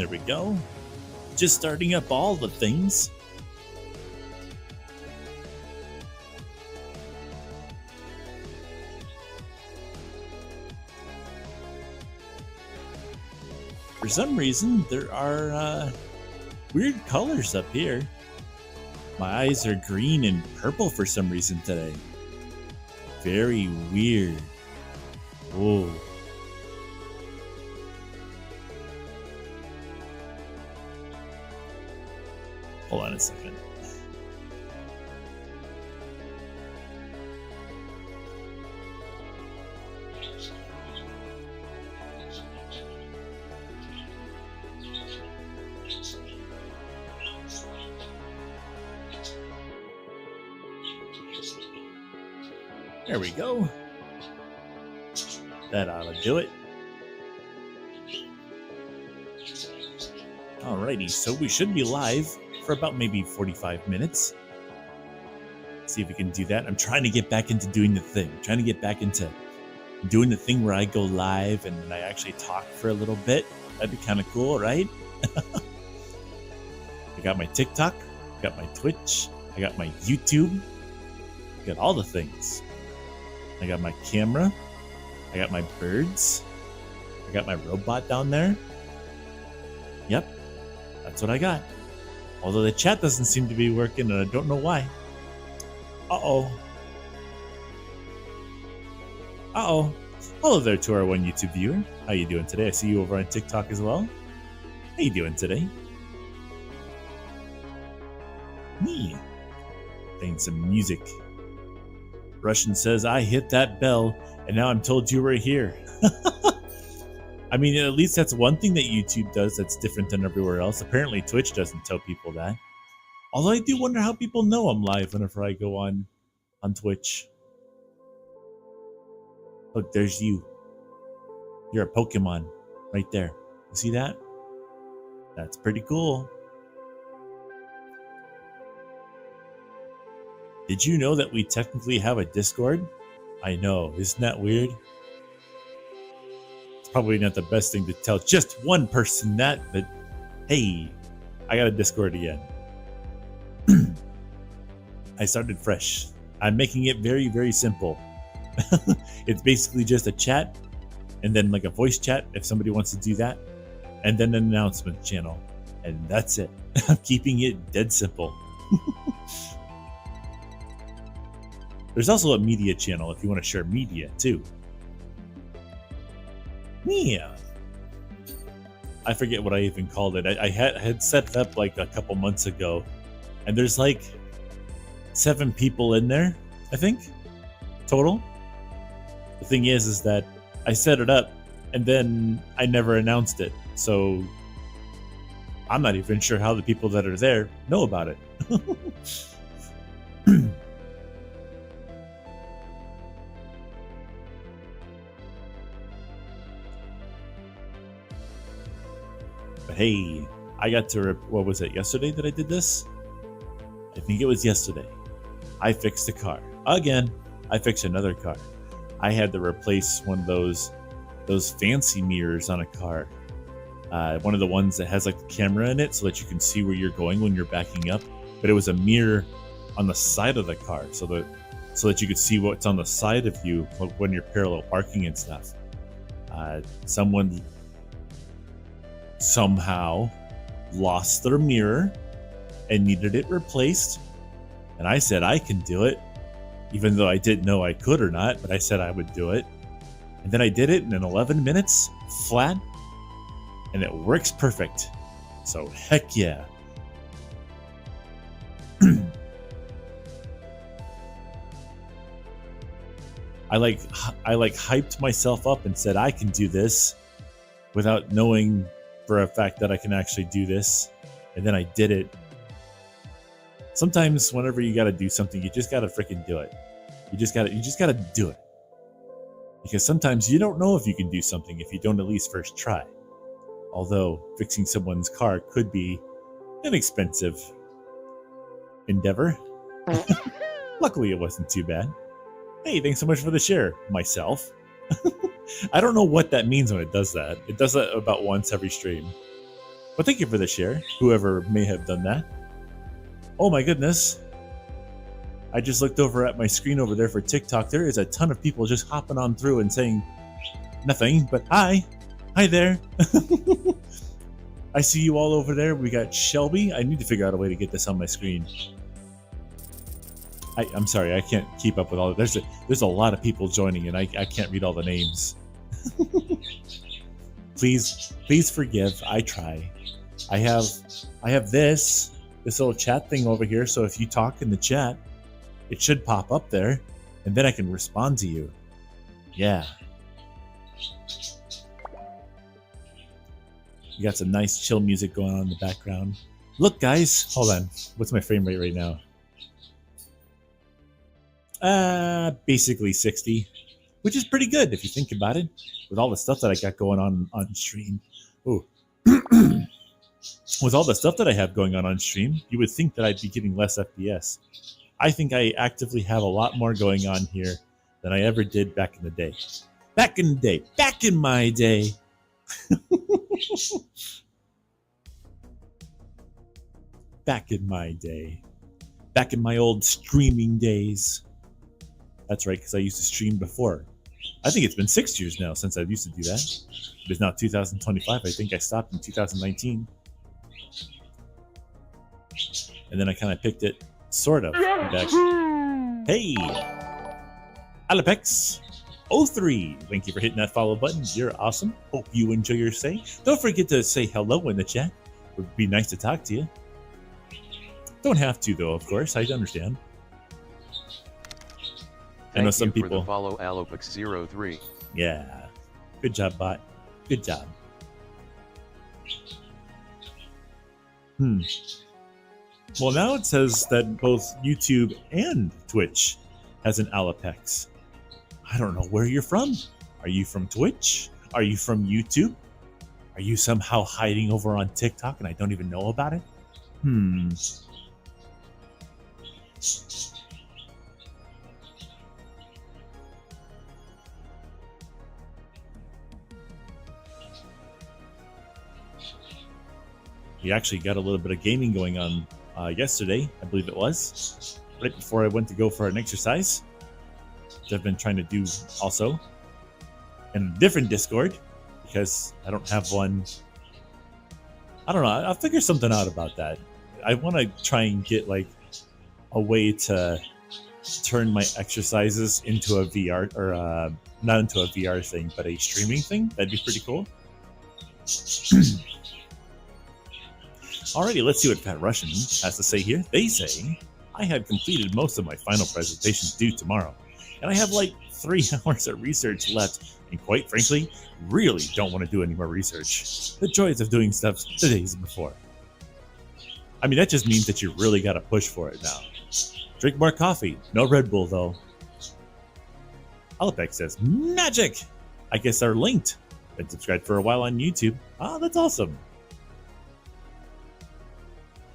There we go. Just starting up all the things. For some reason, there are weird colors up here. My eyes are green and purple for some reason today. Very weird. Whoa. Hold on a second. There we go. That ought to do it. Alrighty, so we should be live for about maybe 45 minutes. See if we can do that. I'm trying to get back into doing the thing. I'm trying to get back into doing the thing where I go live and I actually talk for a little bit. That'd be kind of cool, right? I got my TikTok, I got my Twitch, I got my YouTube, I got all the things. I got my camera, I got my birds, I got my robot down there. Yep, that's what I got. Although the chat doesn't seem to be working and I don't know why. Uh-oh. Uh-oh. Hello there to our one YouTube viewer. How you doing today? I see you over on TikTok as well. How you doing today? Me. Playing some music. Russian says, I hit that bell and now I'm told you were here. I mean, at least that's one thing that YouTube does that's different than everywhere else. Apparently Twitch doesn't tell people that. Although I do wonder how people know I'm live whenever I go on Twitch. Look, there's you. You're a Pokemon right there. You see that? That's pretty cool. Did you know that we technically have a Discord? I know, isn't that weird? It's probably not the best thing to tell just one person that, but hey, I got a Discord again. I started fresh. I'm making it very, very simple. It's basically just a chat and then like a voice chat if somebody wants to do that, and then an announcement channel, and that's it. I'm keeping it dead simple. There's also a media channel if you want to share media too. Yeah. I forget what I even called it. I had set it up like a couple months ago, and there's like 7 people in there, I think, total. The thing is that I set it up and then I never announced it, so I'm not even sure how the people that are there know about it. But hey, I got to, what was it, yesterday that I did this? I think it was yesterday. I fixed a car. Again, I fixed another car. I had to replace one of those fancy mirrors on a car. One of the ones that has like the camera in it so that you can see where you're going when you're backing up. But it was a mirror on the side of the car so that you could see what's on the side of you when you're parallel parking and stuff. Someone somehow lost their mirror and needed it replaced, and I said I can do it, even though I didn't know I could or not, but I said I would do it. And then I did it in 11 minutes flat, and it works perfect. So heck yeah. I hyped myself up and said I can do this without knowing for a fact that I can actually do this, and then I did it. Sometimes whenever you got to do something, you just got to freaking do it. You just got to do it. Because sometimes you don't know if you can do something if you don't at least first try. Although fixing someone's car could be an expensive endeavor. Luckily it wasn't too bad. Hey, thanks so much for the share, myself. I don't know what that means when it does that. It does that about once every stream. But thank you for the share, whoever may have done that. Oh my goodness. I just looked over at my screen over there for TikTok. There is a ton of people just hopping on through and saying nothing, but hi. Hi there. I see you all over there. We got Shelby. I need to figure out a way to get this on my screen. I'm sorry, I can't keep up with all of it. There's a lot of people joining and I can't read all the names. Please forgive. I try. I have this little chat thing over here, so if you talk in the chat, it should pop up there, and then I can respond to you. Yeah. You got some nice chill music going on in the background. Look, guys, hold on. What's my frame rate right now? Basically 60, which is pretty good if you think about it, with all the stuff that I got going on stream. Ooh. With all the stuff that I have going on stream, you would think that I'd be getting less FPS. I think I actively have a lot more going on here than I ever did back in the day. Back in the day. Back in my day. Back in my day. Back in my old streaming days. That's right, because I used to stream before. I think it's been 6 years now since I used to do that. It's now 2025. I think I stopped in 2019. And then I kind of picked it, sort of, back. Hey! Alepex03, thank you for hitting that follow button. You're awesome. Hope you enjoy your stay. Don't forget to say hello in the chat. It would be nice to talk to you. Don't have to, though, of course. I understand. I know some people. For the follow Alepex03. Yeah. Good job, bot. Good job. Well, now it says that both YouTube and Twitch has an Alepex. I don't know where you're from. Are you from Twitch? Are you from YouTube? Are you somehow hiding over on TikTok and I don't even know about it? We actually got a little bit of gaming going on yesterday, I believe it was, right before I went to go for an exercise, which I've been trying to do also, in a different Discord, because I don't have one. I don't know, I'll figure something out about that. I want to try and get like a way to turn my exercises into a VR, or not into a VR thing, but a streaming thing. That'd be pretty cool. Alrighty, let's see what Fat Russian has to say here. They say, I had completed most of my final presentations due tomorrow, and I have like 3 hours of research left, and quite frankly, really don't want to do any more research. The joys of doing stuff the days before. I mean, that just means that you really got to push for it now. Drink more coffee. No Red Bull, though. Alepex says, magic! I guess they're linked. Been subscribed for a while on YouTube. Oh, that's awesome.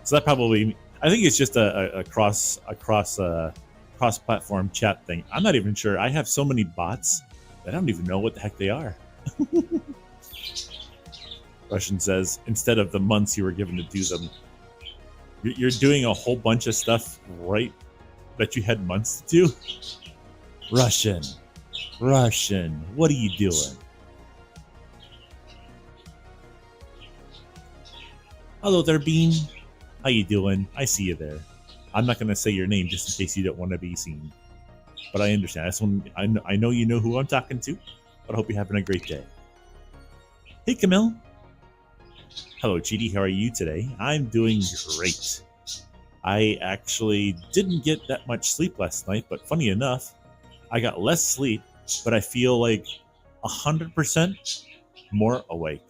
So that probably, I think it's just a cross-platform chat thing. I'm not even sure. I have so many bots that I don't even know what the heck they are. Russian says, instead of the months you were given to do them, you're doing a whole bunch of stuff right that you had months to do. Russian, what are you doing? Hello there, Bean. How you doing? I see you there. I'm not going to say your name just in case you don't want to be seen. But I understand. That's when I know you know who I'm talking to. But I hope you're having a great day. Hey, Camille. Hello, Cheetie. How are you today? I'm doing great. I actually didn't get that much sleep last night, but funny enough, I got less sleep, but I feel like 100% more awake.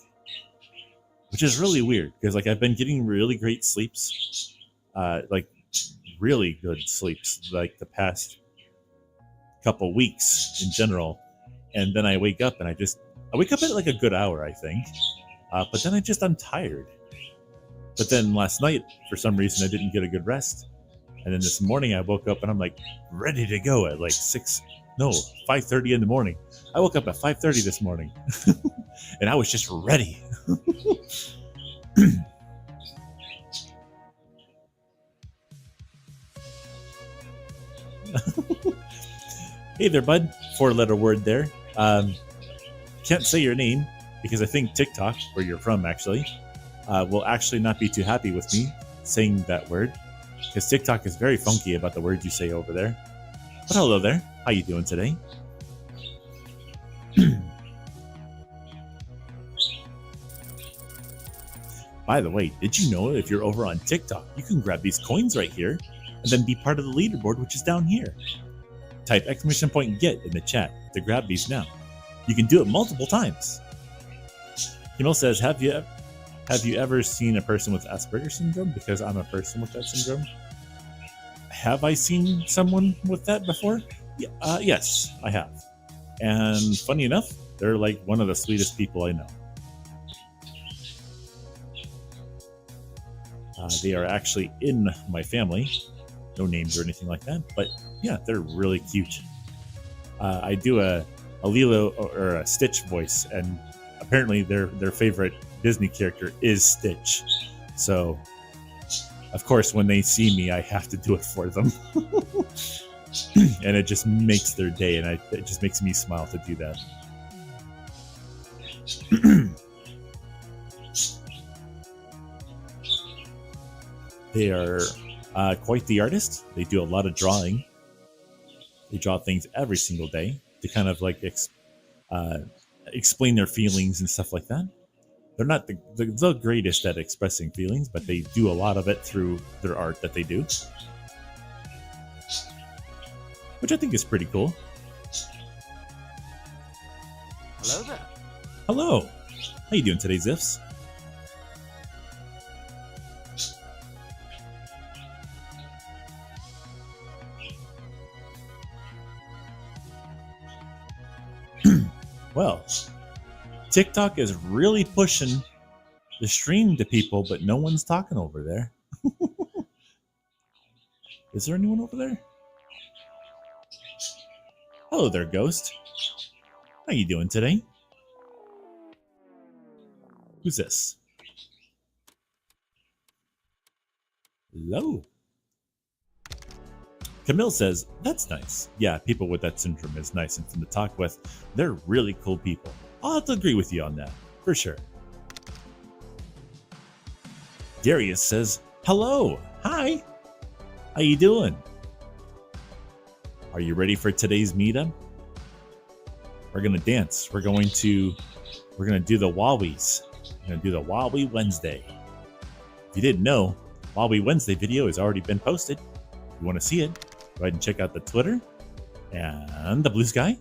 Which is really weird, because like I've been getting really great sleeps, like really good sleeps, like the past couple weeks in general, and then I wake up and I wake up at like a good hour, I think, but then I'm tired. But then last night, for some reason, I didn't get a good rest, and then this morning I woke up and I'm like ready to go at like 5:30 in the morning. I woke up at 5:30 this morning, and I was just ready. Hey there, bud. 4-letter word there. Can't say your name because I think TikTok, where you're from, actually, will actually not be too happy with me saying that word because TikTok is very funky about the words you say over there. But hello there. How you doing today? By the way, did you know if you're over on TikTok, you can grab these coins right here and then be part of the leaderboard, which is down here. Type !get in the chat to grab these now. You can do it multiple times. Himel says, have you ever seen a person with Asperger's syndrome? Because I'm a person with that syndrome. Have I seen someone with that before? Yeah, yes, I have. And funny enough, they're like one of the sweetest people I know. They are actually in my family. No names or anything like that, but yeah, they're really cute. I do a Lilo or a Stitch voice, and apparently their favorite Disney character is Stitch. So, of course, when they see me, I have to do it for them. And it just makes their day, and it just makes me smile to do that. They are quite the artist. They do a lot of drawing. They draw things every single day to kind of like explain their feelings and stuff like that. They're not the greatest at expressing feelings, but they do a lot of it through their art that they do, which I think is pretty cool. Hello there. Hello. How you doing today, Ziffs? Well, TikTok is really pushing the stream to people, but no one's talking over there. Is there anyone over there? Hello there, Ghost. How you doing today? Who's this? Hello. Camille says, that's nice. Yeah, people with that syndrome is nice and fun to talk with. They're really cool people. I'll have to agree with you on that, for sure. Darius says, hello. Hi. How you doing? Are you ready for today's meetup? We're gonna dance. We're gonna do the Wowies. We're gonna do the Wowie Wednesday. If you didn't know, Wowie Wednesday video has already been posted. If you want to see it, go ahead and check out the Twitter and the Blue Sky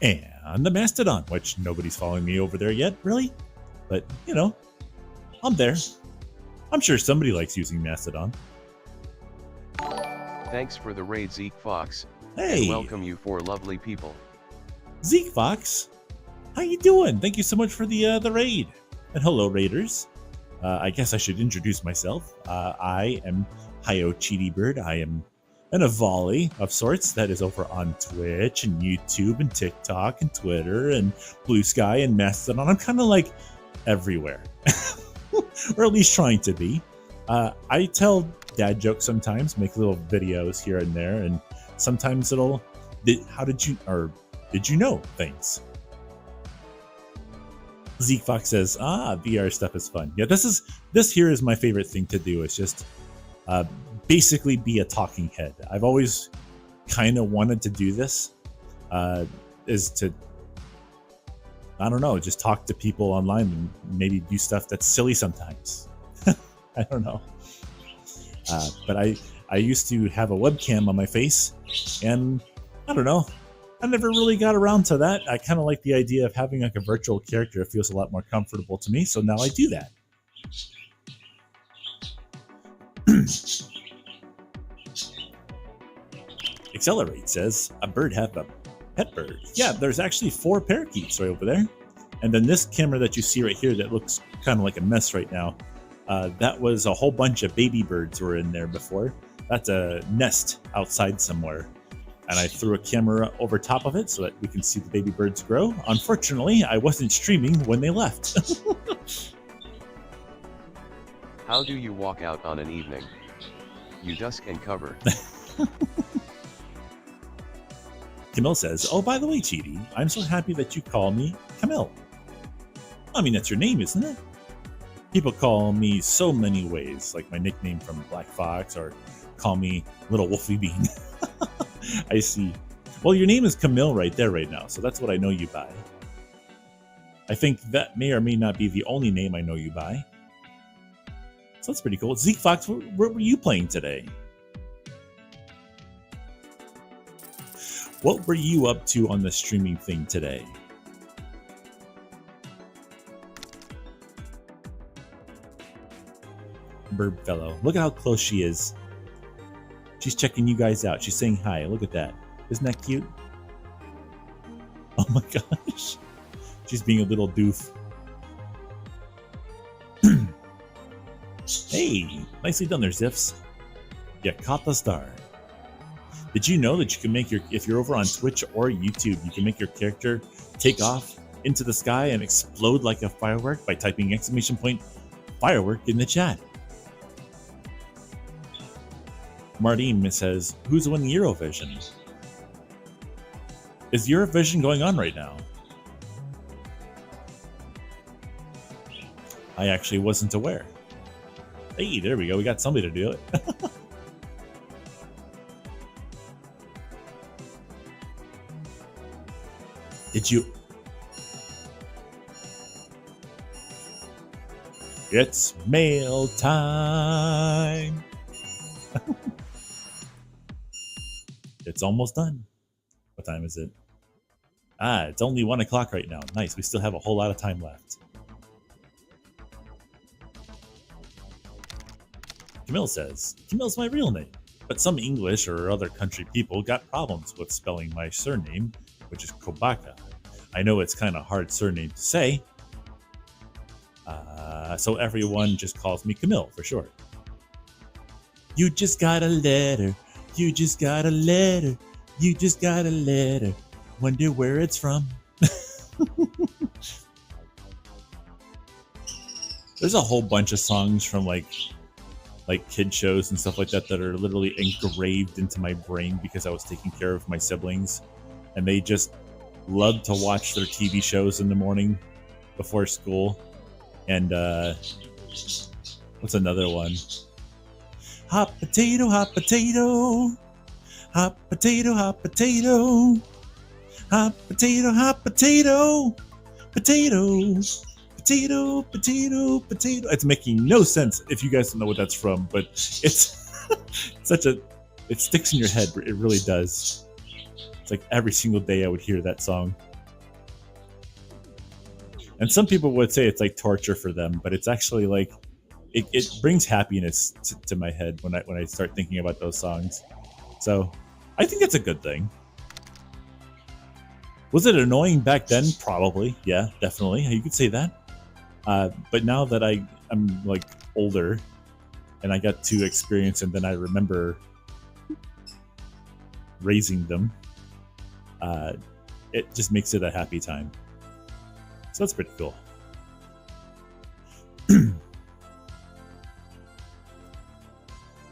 and the Mastodon, which nobody's following me over there yet, really. But, you know, I'm there. I'm sure somebody likes using Mastodon. Thanks for the raid, Zeke Fox. Hey! And welcome you four lovely people. Zeke Fox, how you doing? Thank you so much for the raid. And hello, raiders. I guess I should introduce myself. I am Hio Cheetybird. I am an Avali of sorts that is over on Twitch and YouTube and TikTok and Twitter and Blue Sky and Mastodon. I'm kind of like everywhere, or at least trying to be. I tell dad jokes sometimes, make little videos here and there, and sometimes it'll, did you know things? Zeke Fox says, VR stuff is fun. Yeah, this here is my favorite thing to do. It's just basically be a talking head. I've always kind of wanted to do this, is to, I don't know, just talk to people online and maybe do stuff that's silly sometimes. I don't know. But I used to have a webcam on my face, and I don't know, I never really got around to that. I kind of like the idea of having like a virtual character. It feels a lot more comfortable to me, so now I do that. Accelerate says, a bird have a pet bird. Yeah, there's actually 4 parakeets right over there. And then this camera that you see right here that looks kind of like a mess right now, that was a whole bunch of baby birds were in there before. That's a nest outside somewhere. And I threw a camera over top of it so that we can see the baby birds grow. Unfortunately, I wasn't streaming when they left. How do you walk out on an evening? You dusk and cover. Camille says, oh, by the way, Cheaty, I'm so happy that you call me Camille. I mean, that's your name, isn't it? People call me so many ways, like my nickname from Black Fox, or call me Little Wolfie Bean. I see. Well, your name is Camille right there right now, so that's what I know you by. I think that may or may not be the only name I know you by. So that's pretty cool. Zeke Fox, what were you playing today? What were you up to on the streaming thing today? Bird fellow, look at how close she is. She's checking you guys out. She's saying hi. Look at that. Isn't that cute? Oh my gosh. She's being a little doof. Hey, nicely done there, Ziffs. You caught the star. Did you know that you can make your, if you're over on Twitch or YouTube, you can make your character take off into the sky and explode like a firework by typing !" firework in the chat? Martine says, who's winning Eurovision? Is Eurovision going on right now? I actually wasn't aware. Hey, there we go. We got somebody to do it. Did you? It's mail time. It's almost done. What time is it? Ah, it's only 1 o'clock right now. Nice. We still have a whole lot of time left. Camille says, Camille's my real name, but some English or other country people got problems with spelling my surname, which is Kobaka. I know it's kind of hard surname to say, so everyone just calls me Camille for short. You just got a letter, you just got a letter, you just got a letter, wonder where it's from. There's a whole bunch of songs from like kid shows and stuff like that that are literally engraved into my brain because I was taking care of my siblings, and they just loved to watch their TV shows in the morning before school. And what's another one? Hot potato, hot potato, hot potato, hot potato, hot potato, hot potato, potatoes. Potato, potato, potato. It's making no sense if you guys don't know what that's from, but it's such a, it sticks in your head. It really does. It's like every single day I would hear that song. And some people would say it's like torture for them, but it's actually like, it brings happiness to my head when I start thinking about those songs. So I think it's a good thing. Was it annoying back then? Probably. Yeah, definitely. You could say that. But now that I'm like older and I got to experience, and then I remember raising them, it just makes it a happy time. So that's pretty cool.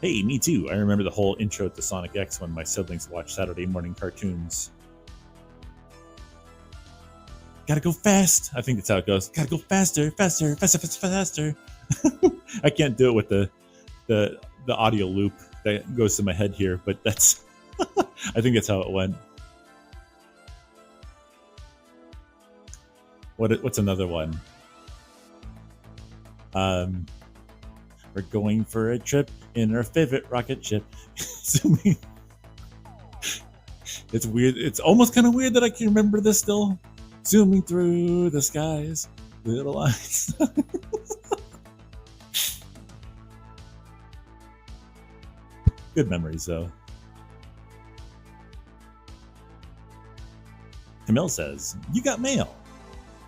Hey, me too. I remember the whole intro to Sonic X when my siblings watched Saturday morning cartoons. Gotta go fast. I think that's how it goes. Gotta go faster, faster, faster, faster, faster. I can't do it with the audio loop that goes to my head here, but that's I think that's how it went. What's another one? We're going for a trip in our favorite rocket ship. It's weird. It's almost kind of weird that I can remember this still. Zooming through the skies, little eyes. Good memories, though. Camille says, you got mail.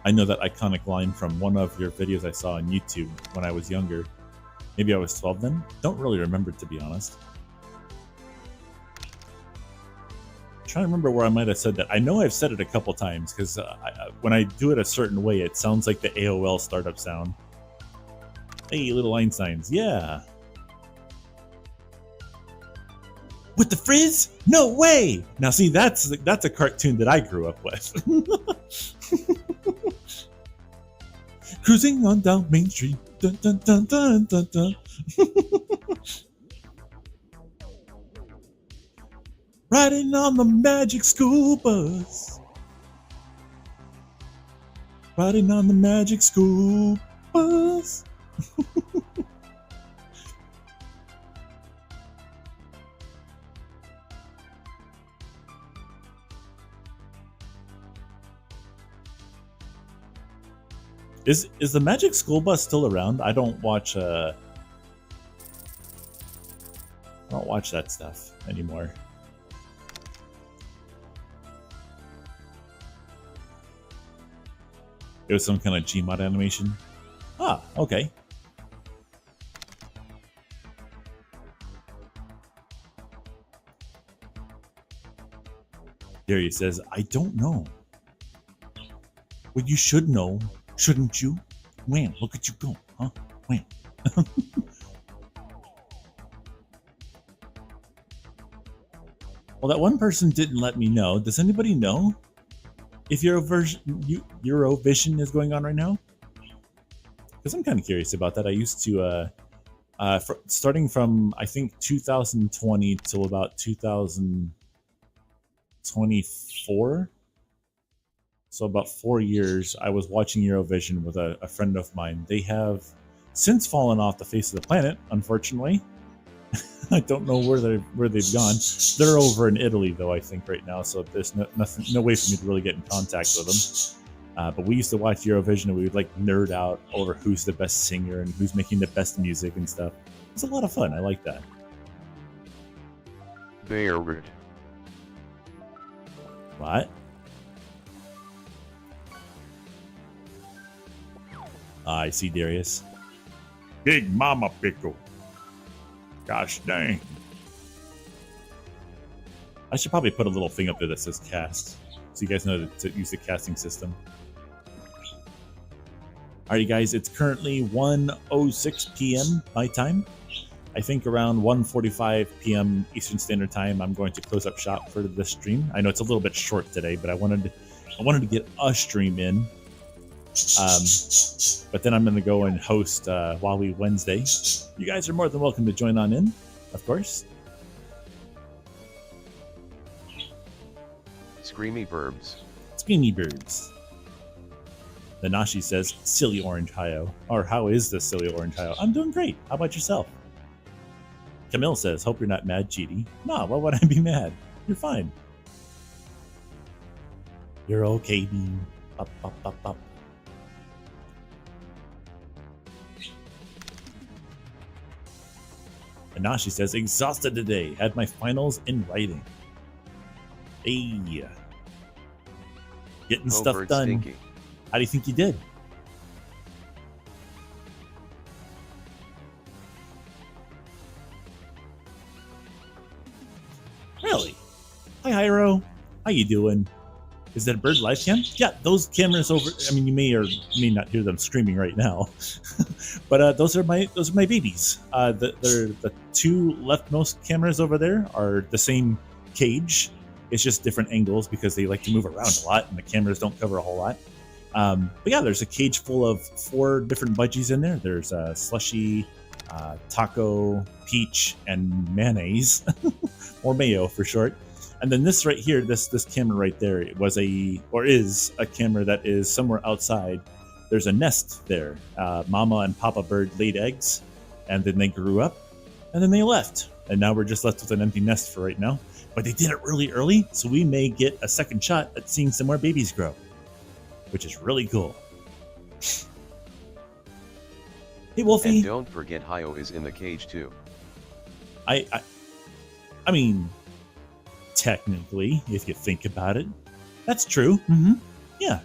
I know that iconic line from one of your videos I saw on YouTube when I was younger. Maybe I was 12 then? Don't really remember, to be honest. Trying to remember where I might have said that. I know I've said it a couple times because when I do it a certain way, it sounds like the AOL startup sound. Hey, little Einsteins. Yeah. With the frizz? No way! Now see, that's a cartoon that I grew up with. Cruising on down Main Street. Dun, dun, dun, dun, dun, dun. Riding on the magic school bus. Riding on the magic school bus. Is the Magic School Bus still around? I don't watch that stuff anymore. It was some kind of Gmod animation. Ah, okay. Darius says, I don't know. Well, you should know, shouldn't you? Wham, look at you go, huh? Wham. Well, that one person didn't let me know. Does anybody know if Eurovision is going on right now? Because I'm kind of curious about that. I used to, starting from, I think, 2020 till about 2024. So about 4 years, I was watching Eurovision with a friend of mine. They have since fallen off the face of the planet, unfortunately. I don't know where they've gone. They're over in Italy, though, I think, right now. So there's no way for me to really get in contact with them. But we used to watch Eurovision, and we would like nerd out over who's the best singer and who's making the best music and stuff. It's a lot of fun. I like that. Beirut. What? I see, Darius. Big Mama Pickle. Gosh dang. I should probably put a little thing up there that says cast, so you guys know to use the casting system. Alright, guys, it's currently 1:06 p.m. my time. I think around 1:45 p.m. Eastern Standard Time, I'm going to close up shop for this stream. I know it's a little bit short today, but I wanted to get a stream in. But then I'm going to go and host Huawei Wednesday. You guys are more than welcome to join on in, of course. Screamy Burbs. Screamy Birds. The Nashi says, silly orange Hayo. Or how is this silly orange Hayo? I'm doing great. How about yourself? Camille says, hope you're not mad, Cheaty. Nah, why would I be mad? You're fine. You're okay, bean. Up, up, up, up. Anashi says, exhausted today. Had my finals in writing. Hey. Getting stuff done. Stinky. How do you think you did? Really? Hi, Hyro. How you doing? Is that a bird live cam? Yeah, those cameras over. I mean, you may or may not hear them screaming right now, but those are my babies. The two leftmost cameras over there are the same cage. It's just different angles because they like to move around a lot, and the cameras don't cover a whole lot. But yeah, there's a cage full of 4 different budgies in there. There's slushy, taco, peach, and mayonnaise, or mayo for short. And then this right here, this camera right there, it was is a camera that is somewhere outside. There's a nest there. Mama and Papa Bird laid eggs, and then they grew up, and then they left. And now we're just left with an empty nest for right now. But they did it really early, so we may get a second shot at seeing some more babies grow, which is really cool. Hey, Wolfie. And don't forget Hayo is in the cage too. I mean, technically, if you think about it, that's true. Mm-hmm. Yeah.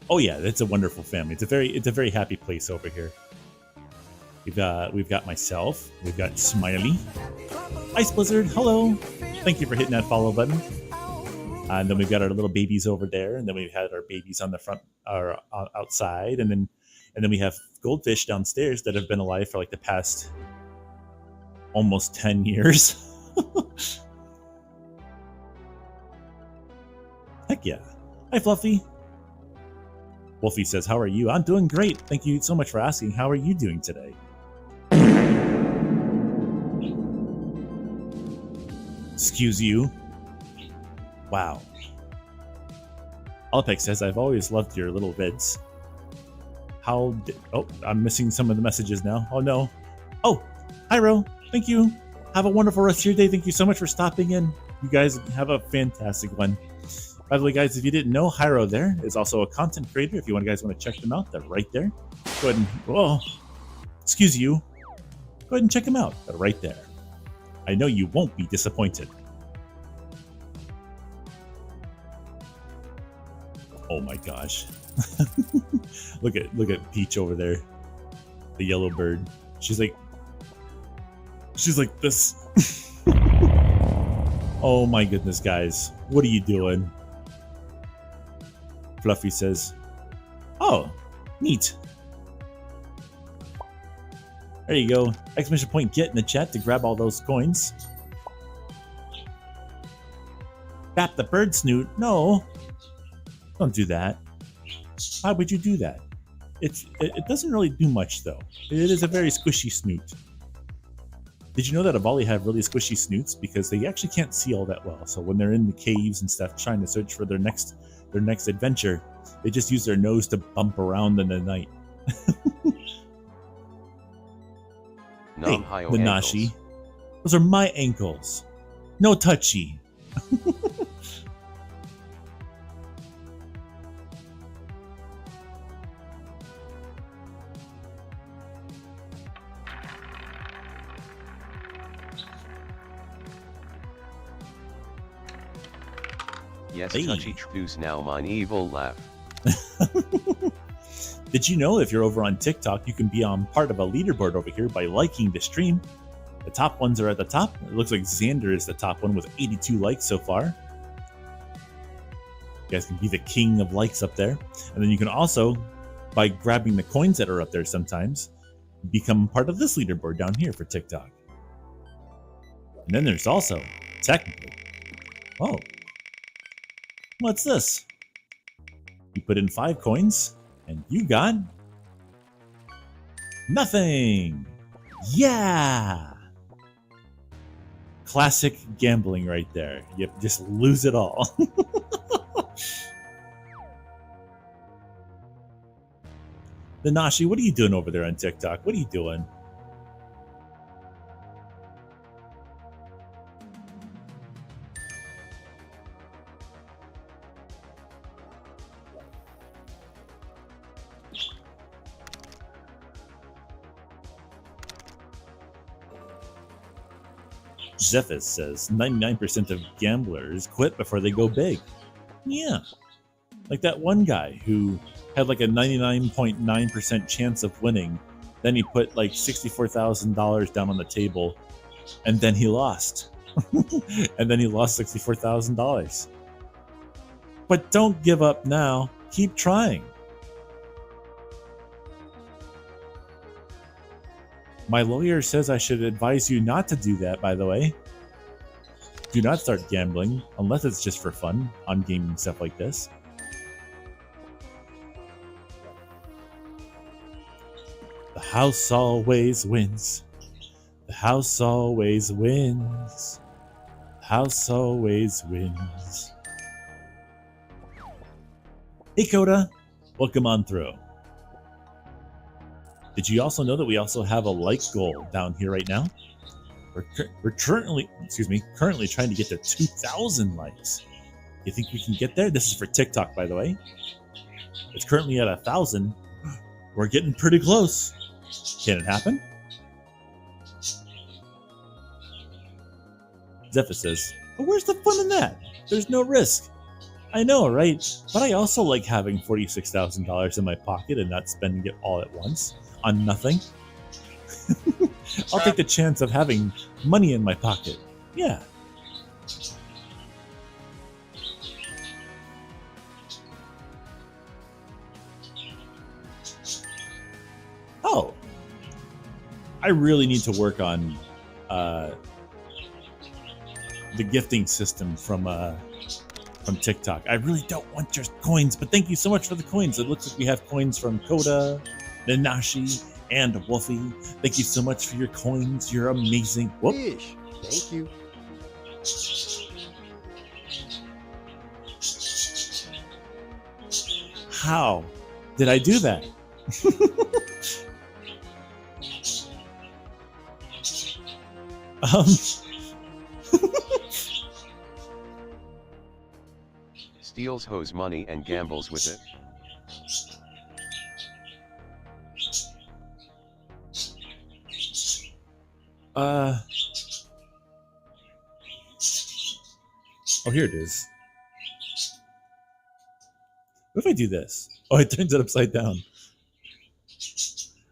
Oh yeah, it's a wonderful family. It's a very happy place over here. We've got myself. We've got Smiley. Ice Blizzard. Hello. Thank you for hitting that follow button. And then we've got our little babies over there, and then we've had our babies on the front or outside, and then And then we have goldfish downstairs that have been alive for like the past almost 10 years. Heck yeah. Hi, Fluffy. Wolfie says, how are you? I'm doing great. Thank you so much for asking. How are you doing today? Excuse you. Wow. Alpex says, I've always loved your little vids. Oh, I'm missing some of the messages now. Oh, no. Oh, Hyro. Thank you. Have a wonderful rest of your day. Thank you so much for stopping in. You guys have a fantastic one. By the way, guys, if you didn't know, Hyro there is also a content creator. If you guys want to check them out, they're right there. Go ahead and, oh, excuse you. Go ahead and check them out. They're right there. I know you won't be disappointed. Oh my gosh. look at Peach over there. The yellow bird. She's like this. Oh my goodness, guys. What are you doing? Fluffy says, oh, neat. There you go. Exclamation point get in the chat to grab all those coins. Bap the bird snoot. No. Don't do that. Why would you do that? It doesn't really do much though. It is a very squishy snoot. Did you know that Avali have really squishy snoots because they actually can't see all that well? So when they're in the caves and stuff trying to search for their next adventure, they just use their nose to bump around in the night. Hey, Nanashi. Those are my ankles. No touchy. Yes, Hey. touchy truce now mine evil laugh. Did you know if you're over on TikTok, you can be on part of a leaderboard over here by liking the stream? The top ones are at the top. It looks like Xander is the top one with 82 likes so far. You guys can be the king of likes up there. And then you can also, by grabbing the coins that are up there sometimes, become part of this leaderboard down here for TikTok. And then there's also, technically, oh, what's this? You put in 5 coins, and you got nothing. Yeah. Classic gambling right there. You just lose it all. Nanashi, what are you doing over there on TikTok? What are you doing? Zephys says 99% of gamblers quit before they go big. Yeah. Like that one guy who had like a 99.9% chance of winning. Then he put like $64,000 down on the table and then he lost. And then he lost $64,000. But don't give up now. Keep trying. My lawyer says I should advise you not to do that, by the way. Do not start gambling, unless it's just for fun, on gaming stuff like this. The house always wins. The house always wins. The house always wins. Hey, Coda. Welcome on through. Did you also know that we also have a like goal down here right now? We're currently trying to get to 2,000 likes. You think we can get there? This is for TikTok, by the way. It's currently at 1,000. We're getting pretty close. Can it happen? Zephyr says, but where's the fun in that? There's no risk. I know, right? But I also like having $46,000 in my pocket and not spending it all at once on nothing. I'll take the chance of having money in my pocket. Yeah. I really need to work on the gifting system from TikTok. I really don't want your coins, but thank you so much for the coins. It looks like we have coins from Koda, Nanashi, and Wolfie. Thank you so much for your coins. You're amazing. Whoop. Fish. Thank you. How did I do that? Steals hose money and gambles with it. Oh, here it is. What if I do this? Oh, it turns it upside down.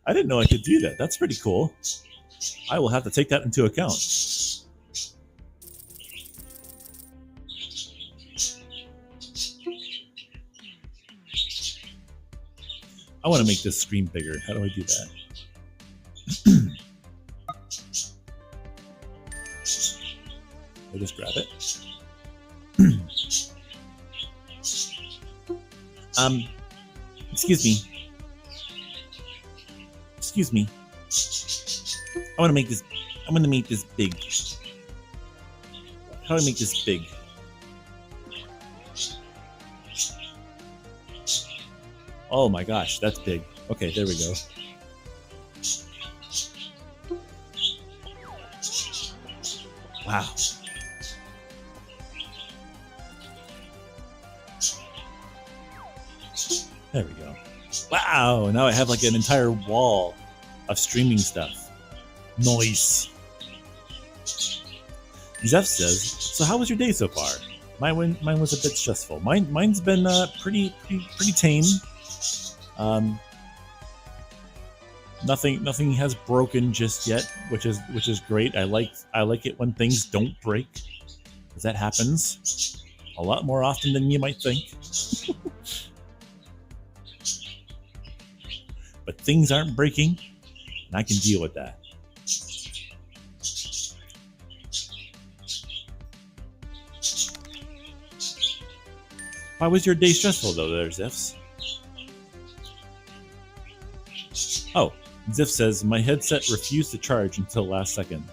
I didn't know I could do that. That's pretty cool. I will have to take that into account. I want to make this screen bigger. How do I do that? I just grab it. Excuse me. Excuse me. I want to make this. I'm going to make this big. How do I make this big? Oh my gosh, that's big. Okay, there we go. Wow. There we go. Wow, now I have like an entire wall of streaming stuff. Nice. Zeph says, so how was your day so far? Mine was a bit stressful. Mine's been pretty tame. Nothing has broken just yet, which is great. I like it when things don't break, because that happens a lot more often than you might think. But things aren't breaking, and I can deal with that. Why was your day stressful though, there, Ziffs? Oh, Ziff says, my headset refused to charge until last second.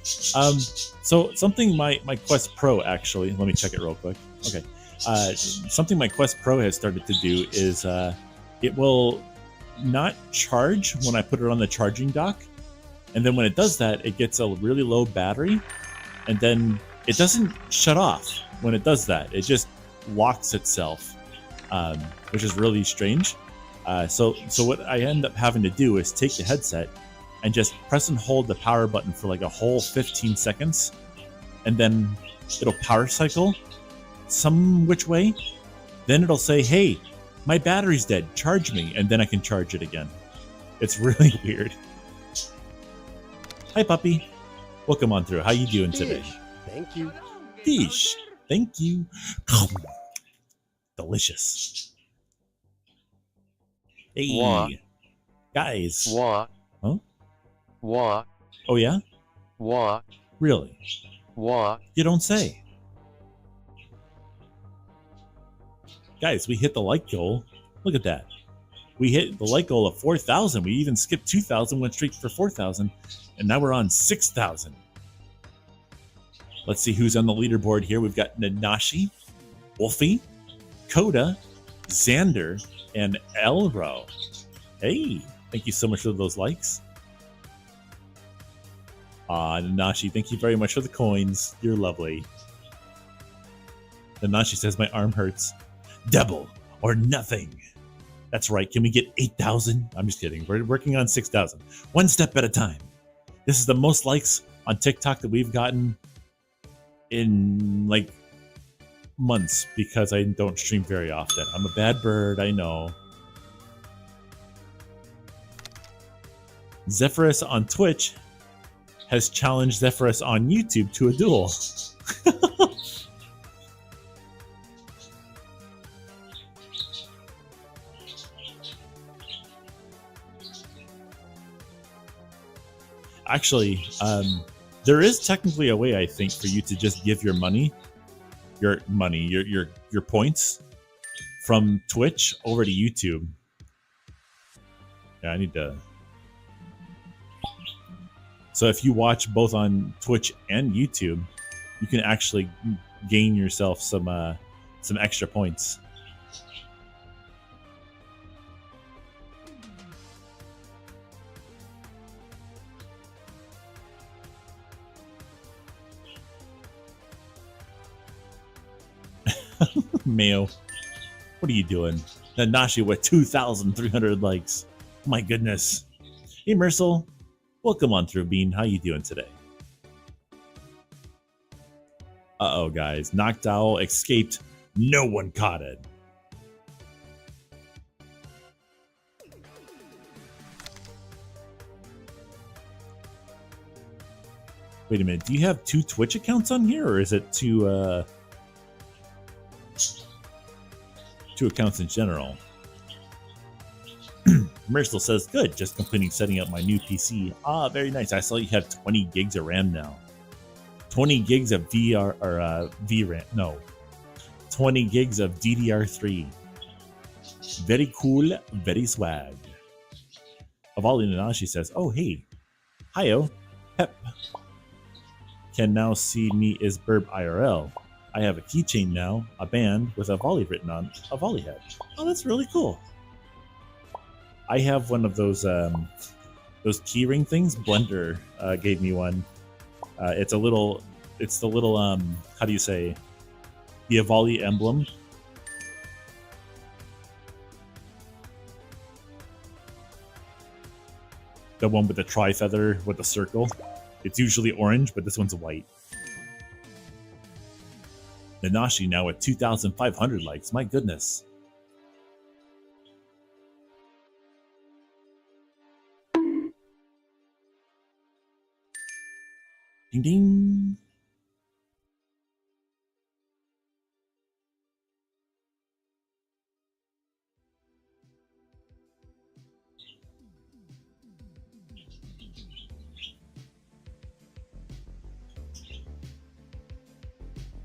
So something my Quest Pro actually, let me check it real quick. Okay. Something my Quest Pro has started to do is it will not charge when I put it on the charging dock. And then when it does that, it gets a really low battery. And then it doesn't shut off when it does that. It just locks itself, which is really strange. So what I end up having to do is take the headset and just press and hold the power button for like a whole 15 seconds. And then it'll power cycle some which way. Then it'll say, hey, my battery's dead, charge me, and then I can charge it again. It's really weird. Hi, puppy. Welcome on through. How you doing today? Fish. Thank you. Fish. Thank you. Delicious. Hey, Wah. guys. Wah. Huh? Wah. Oh yeah? Wah. Really? Wah. You don't say. Guys, we hit the like goal. Look at that. We hit the like goal of 4,000. We even skipped 2,000, went straight for 4,000, and now we're on 6,000. Let's see who's on the leaderboard here. We've got Nanashi, Wolfie, Koda, Xander, and Elro. Hey, thank you so much for those likes. Nanashi, thank you very much for the coins. You're lovely. Nanashi says my arm hurts. Double or nothing. That's right. Can we get 8,000? I'm just kidding. We're working on 6,000. One step at a time. This is the most likes on TikTok that we've gotten in like months because I don't stream very often. I'm a bad bird, I know. Zephyrus on Twitch has challenged Zephyrus on YouTube to a duel. actually, there is technically a way, I think, for you to just give your points from Twitch over to YouTube. Yeah, I need to. So if you watch both on Twitch and YouTube, you can actually gain yourself some extra points. Mayo, what are you doing? Nanashi with 2,300 likes. Oh my goodness. Hey Mercel, welcome on through, Bean. How you doing today? Uh-oh, guys. Knocked Owl escaped. No one caught it. Wait a minute. Do you have 2 Twitch accounts on here, or is it 2 accounts in general? Mercel says, good, just completing setting up my new PC. Ah, very nice. I saw you have 20 gigs of RAM now. 20 gigs of VR or VRAM. No. 20 gigs of DDR3. Very cool, very swag. Avali Nanashi says, oh, hey. Hiyo. Pep. Can now see me as Burb IRL. I have a keychain now, a band with a volley written on a volley head. Oh, that's really cool. I have one of those keyring things. Blender gave me one. It's the little how do you say, the Avali emblem. The one with the tri-feather with the circle. It's usually orange, but this one's white. Nanashi now at 2,500 likes. My goodness. Ding ding.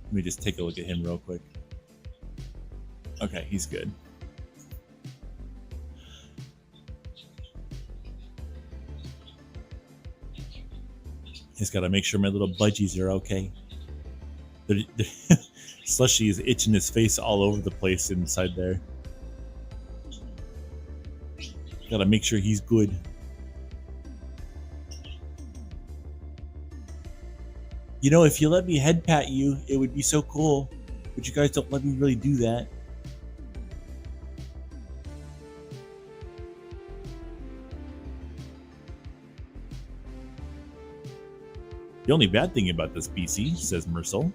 Let me just take a look at him real quick. Okay, he's good. Just gotta make sure my little budgies are okay. Slushy is itching his face all over the place inside there. Gotta make sure he's good. You know, if you let me head pat you, it would be so cool. But you guys don't let me really do that. The only bad thing about this PC, says Mercel,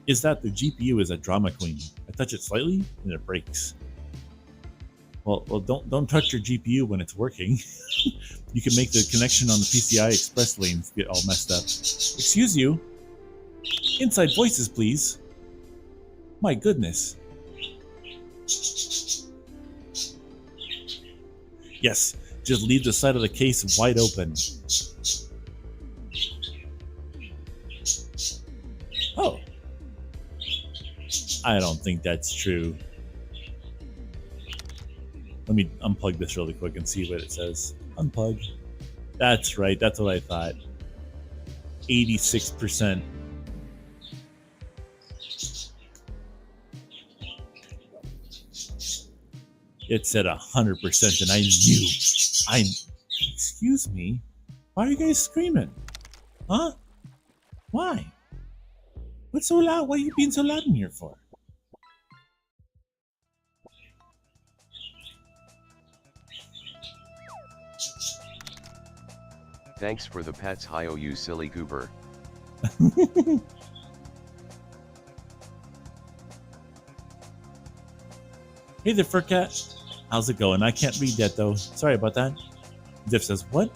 is that the GPU is a drama queen. I touch it slightly and it breaks. Well, don't touch your GPU when it's working. You can make the connection on the PCI Express lanes get all messed up. Excuse you. Inside voices, please. My goodness. Yes, just leave the side of the case wide open. Oh. I don't think that's true. Let me unplug this really quick and see what it says. Unplug. That's right, that's what I thought. 86%. It said 100%, and I knew. Excuse me? Why are you guys screaming? Huh? Why? What's so loud? Why are you being so loud in here for? Thanks for the pets, Hiyo, you silly goober. Hey there, Furcat. How's it going? I can't read that though. Sorry about that. Ziff says, what?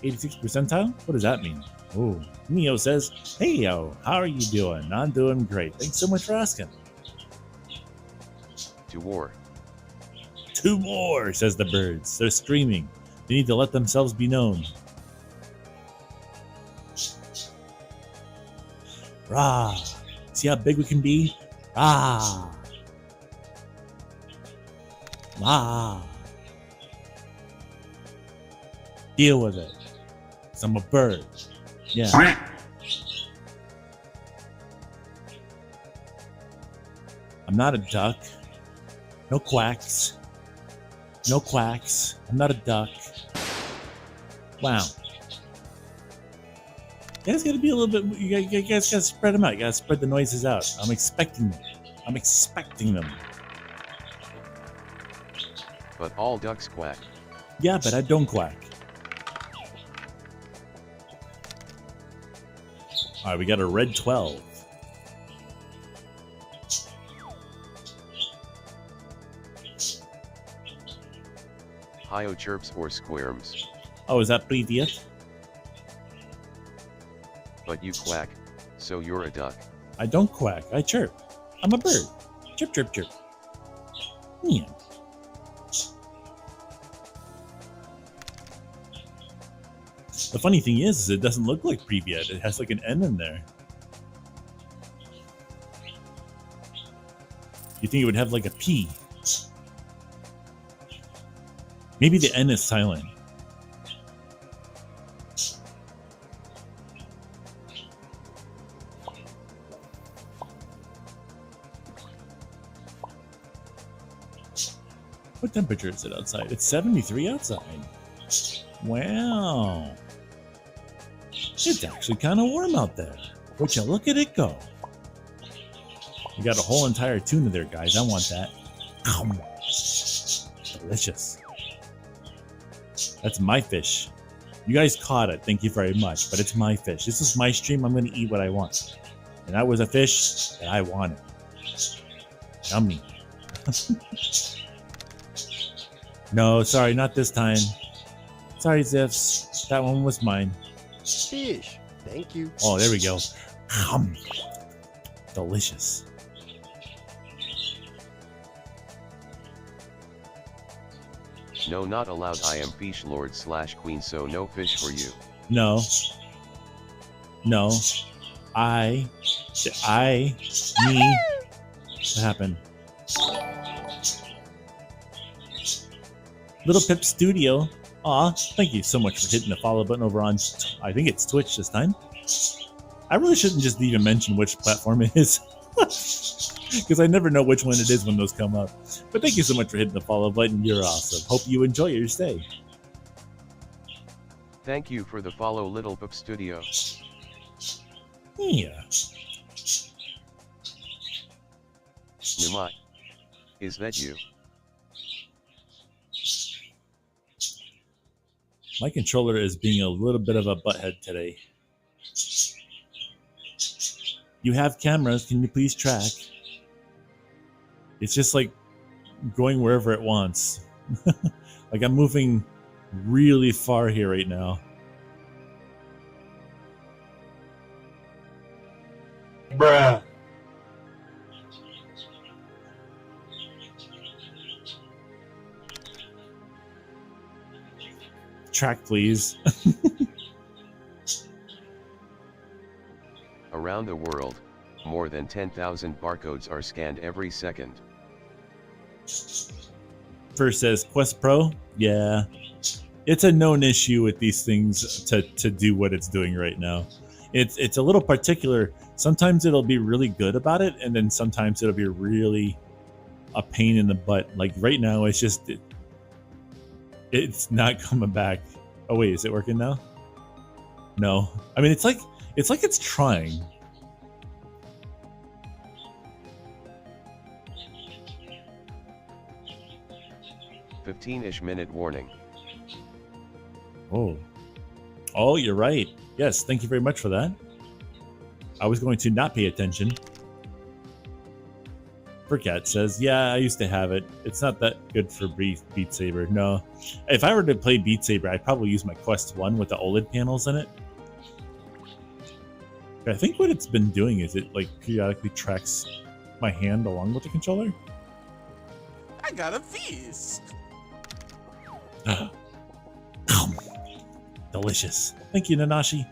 86th percentile? What does that mean? Oh, Neo says, hey yo, how are you doing? I'm doing great. Thanks so much for asking. To war. 2 more, says the birds. They're screaming. They need to let themselves be known. Rah. See how big we can be? Rah. Rah. Deal with it. 'Cause I'm a bird. Yeah. I'm not a duck. No quacks. No quacks. I'm not a duck. Wow. You guys gotta be a little bit. You guys gotta spread them out. You gotta spread the noises out. I'm expecting them. I'm expecting them. But all ducks quack. Yeah, but I don't quack. All right, we got a red 12. Hio chirps or squirms. Oh, is that previous? But you quack, so you're a duck. I don't quack. I chirp. I'm a bird. Chirp, chirp, chirp. Yeah. The funny thing is it doesn't look like Privyet. It has like an N in there. You think it would have like a P? Maybe the N is silent. What temperature is it outside? It's 73 outside. Wow. It's actually kind of warm out there. Would you look at it go? You got a whole entire tuna there, guys. I want that. Delicious. That's my fish. You guys caught it. Thank you very much. But it's my fish. This is my stream. I'm going to eat what I want. And that was a fish that I wanted. Yummy. No, sorry, not this time. Sorry, Ziffs. That one was mine. Fish. Thank you. Oh, there we go. Delicious. No, not allowed. I am fish lord / queen, so no fish for you. No. No. Me. What happened? Little Pip Studio. Aw, thank you so much for hitting the follow button over on, I think it's Twitch this time. I really shouldn't just even mention which platform it is. Because I never know which one it is when those come up. But thank you so much for hitting the follow button. You're awesome. Hope you enjoy your stay. Thank you for the follow, Little Pip Studio. Yeah. Numai. Is that you? My controller is being a little bit of a butthead today. You have cameras, can you please track? It's just like going wherever it wants. Like I'm moving really far here right now. Bruh. Track, please. Around the world, more than 10,000 barcodes are scanned every second. First says Quest Pro. Yeah. It's a known issue with these things to do what it's doing right now. It's a little particular. Sometimes it'll be really good about it, and then sometimes it'll be really a pain in the butt. Like right now, it's just it's not coming back. Oh wait, is it working now? No. I mean, it's like it's trying. "15-ish minute warning." Oh. Oh, you're right. Yes, thank you very much for that. I was going to not pay attention. Burkat says, yeah, I used to have it. It's not that good for Beat Saber. No. If I were to play Beat Saber, I'd probably use my Quest 1 with the OLED panels in it. I think what it's been doing is it like periodically tracks my hand along with the controller. I got a feast. Delicious. Thank you, Nanashi.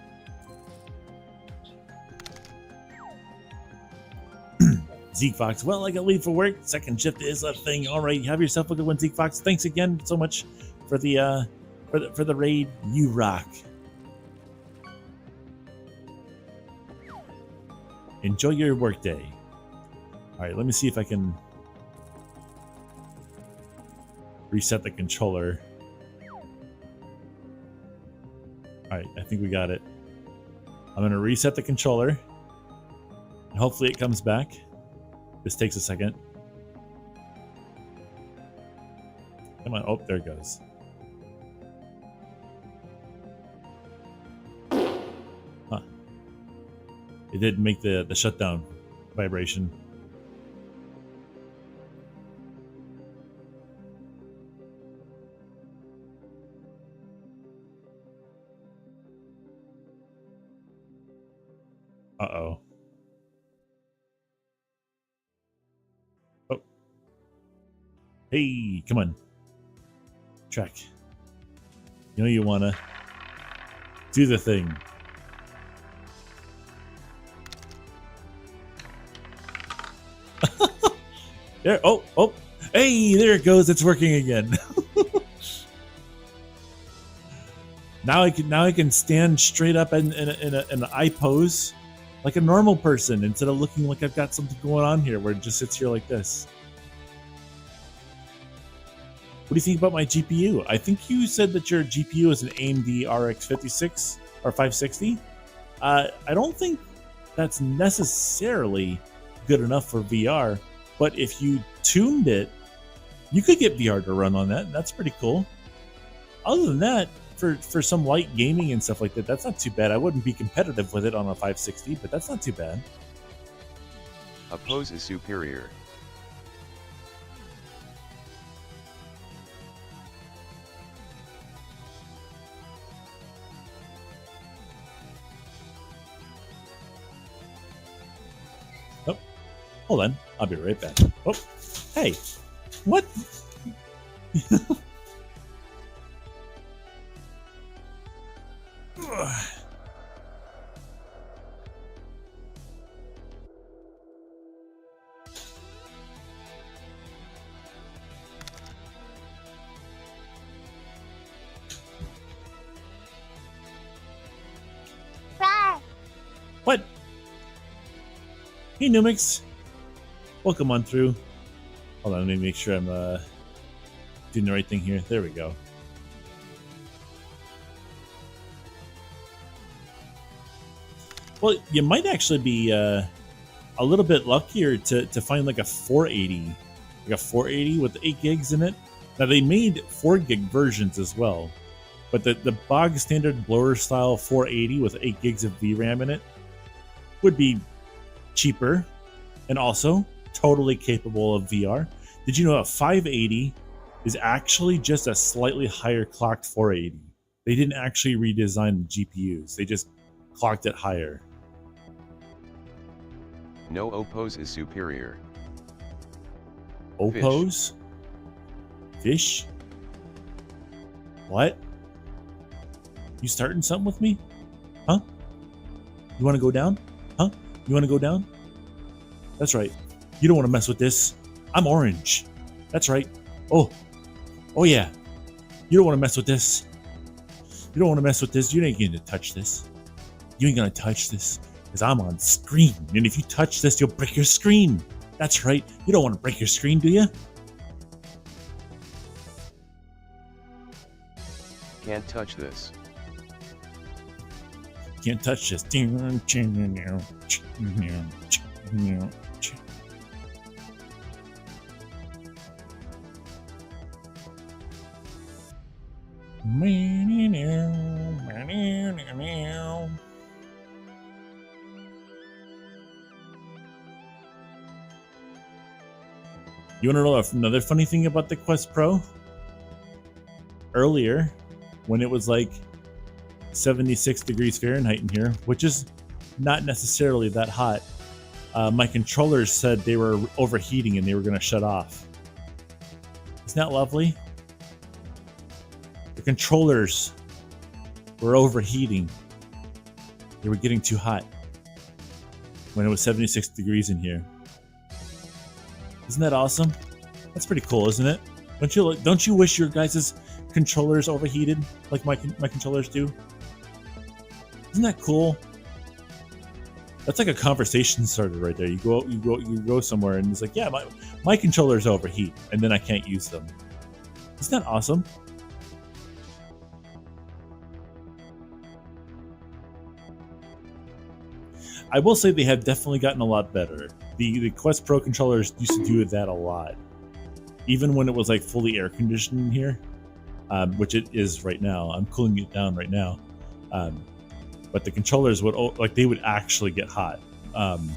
Zeke Fox, well, I got leave for work. Second shift is a thing. All right, have yourself a good one, Zeke Fox. Thanks again so much for the for the raid. You rock. Enjoy your workday. All right, let me see if I can reset the controller. All right, I think we got it. I'm gonna reset the controller, and hopefully it comes back. This takes a second. Come on, oh, there it goes. Huh. It didn't make the shutdown vibration. Uh-oh. Oh. Hey, come on. Track. You know you wanna do the thing. There, oh, hey, there it goes. It's working again. Now I can stand straight up in an eye pose like a normal person instead of looking like I've got something going on here where it just sits here like this. What do you think about my GPU? I think you said that your GPU is an AMD RX 56 or 560. I don't think that's necessarily good enough for VR, but if you tuned it, you could get VR to run on that, and that's pretty cool. Other than that, for some light gaming and stuff like that, that's not too bad. I wouldn't be competitive with it on a 560, but that's not too bad. A pose is superior. Oh, hold on. I'll be right back. Oh, hey, what? What? Hey, Numix. Welcome on through. Hold on, let me make sure I'm doing the right thing here. There we go. Well, you might actually be a little bit luckier to find like a 480. Like a 480 with 8 gigs in it. Now, they made 4 gig versions as well. But the bog standard blower style 480 with 8 gigs of VRAM in it would be cheaper and also totally capable of VR. Did you know a 580 is actually just a slightly higher clocked 480? They didn't actually redesign the GPUs. They just clocked it higher. No Oppose is superior. Oppose? Fish? What? You starting something with me? Huh? You want to go down? Huh? You want to go down? That's right. You don't want to mess with this. I'm orange. That's right. Oh yeah. You don't want to mess with this. You don't want to mess with this. You ain't going to touch this. You ain't going to touch this because I'm on screen. And if you touch this, you'll break your screen. That's right. You don't want to break your screen, do you? Can't touch this. Can't touch this. You want to know another funny thing about the Quest Pro? Earlier, when it was like 76 degrees Fahrenheit in here, which is not necessarily that hot, my controllers said they were overheating and they were going to shut off. Isn't that lovely? The controllers were overheating. They were getting too hot when it was 76 degrees in here. Isn't that awesome? That's pretty cool, isn't it? Don't you wish your guys' controllers overheated like my controllers do? Isn't that cool? That's like a conversation starter right there. You go somewhere and it's like, yeah, my controllers overheat, and then I can't use them. Isn't that awesome? I will say they have definitely gotten a lot better. The Quest Pro controllers used to do that a lot, even when it was like fully air conditioned in here, which it is right now. I'm cooling it down right now, but the controllers would actually get hot, and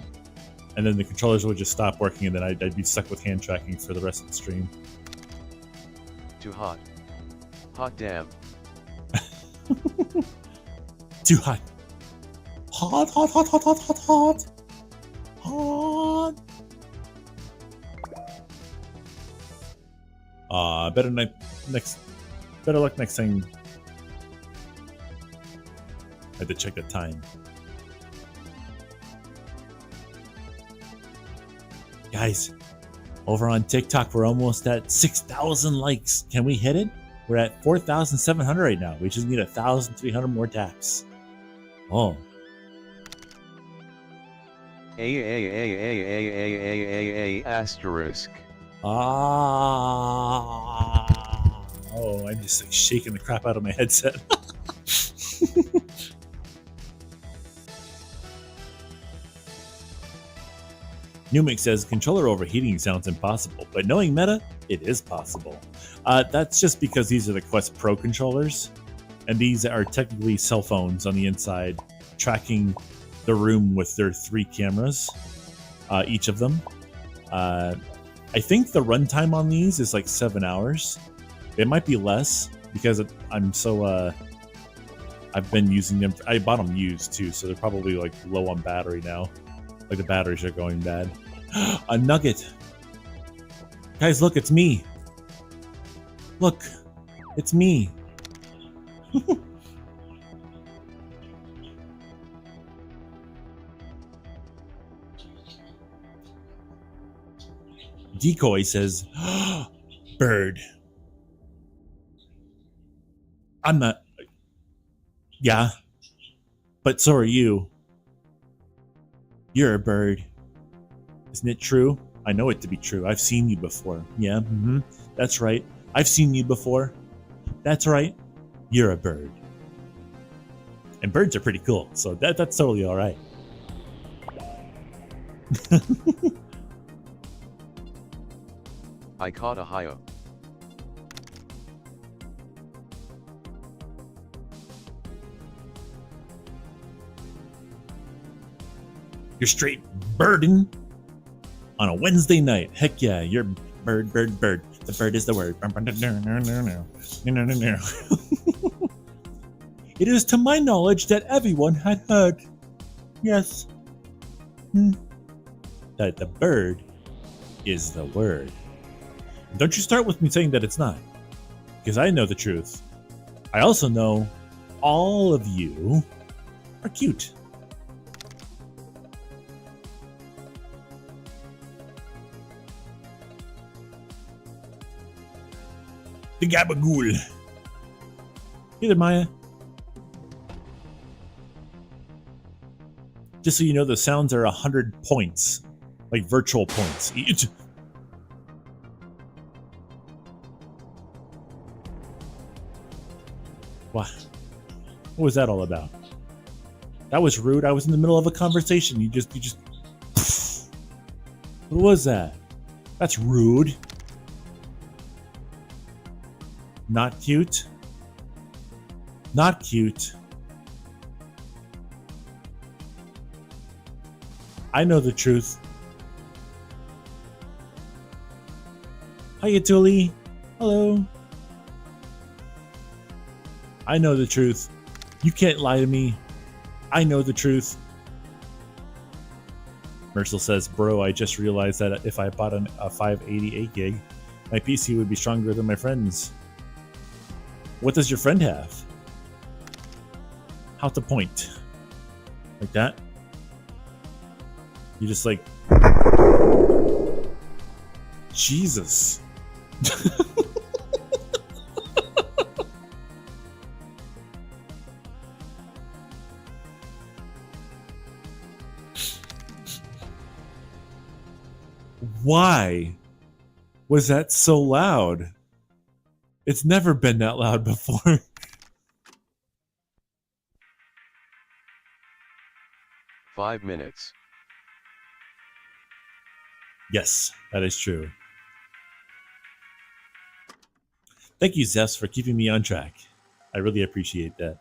then the controllers would just stop working, and then I'd be stuck with hand tracking for the rest of the stream. Too hot. Hot damn. Too hot. Hot, hot, hot, hot, hot, hot, hot. Hot. Better luck next time. I had to check the time. Guys, over on TikTok, we're almost at 6,000 likes. Can we hit it? We're at 4,700 right now. We just need 1,300 more taps. Oh. Asterisk. Oh, I'm just like shaking the crap out of my headset. Numix says controller overheating sounds impossible, but knowing meta, it is possible. That's just because these are the Quest Pro controllers, and these are technically cell phones on the inside tracking the room with their 3 cameras, each of them. I think the runtime on these is like 7 hours. It might be less because I've been using them. I bought them used too, so they're probably like low on battery now. Like the batteries are going bad. A nugget. Guys, look, it's me. Look, it's me. Decoy says, bird. I'm not. Yeah, but so are you. You're a bird. Isn't it true? I know it to be true. I've seen you before. Yeah, that's right. I've seen you before. That's right. You're a bird. And birds are pretty cool, so that's totally all right. I caught a hyo. You're straight birding on a Wednesday night. Heck yeah, you're bird. The bird is the word. It is to my knowledge that everyone had heard. Yes. That the bird is the word. Don't you start with me saying that it's not. Because I know the truth. I also know all of you are cute. The gabagool. Hey there, Maya. Just so you know, the sounds are 100 points. Like virtual points. What was that all about? That was rude. I was in the middle of a conversation. You just What was that? That's rude. Not cute. Not cute. I know the truth. Hiya, Tully. Hello. I know the truth. You can't lie to me. I know the truth. Mercil says, bro, I just realized that if I bought a 588 gig, my PC would be stronger than my friend's. What does your friend have? How to point? Like that? You just like... Jesus. Why was that so loud? It's never been that loud before. Five minutes. Yes, that is true. Thank you, Zephs, for keeping me on track. I really appreciate that.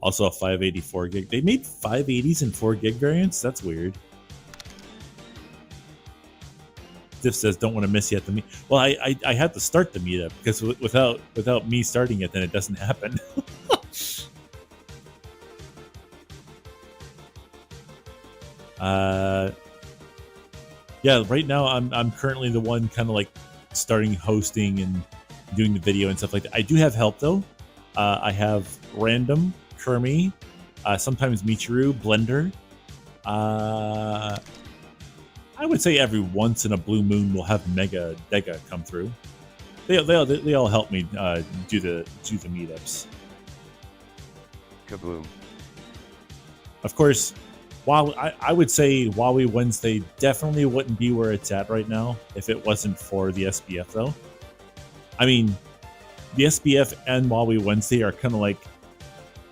Also a 584 gig. They made 580s and 4 gig variants? That's weird. Diff says, don't want to miss you at the meet. Well, I had to start the meetup because without me starting it, then it doesn't happen. Yeah, right now I'm currently the one kind of like starting hosting and doing the video and stuff like that. I do have help though. I have Random, Kermi, sometimes Michiru, Blender. I would say every once in a blue moon we'll have Mega Dega come through. They all help me do the meetups. Kaboom. Of course, while I would say Huawei Wednesday definitely wouldn't be where it's at right now if it wasn't for the SBF though. I mean, the SBF and Huawei Wednesday are kind of like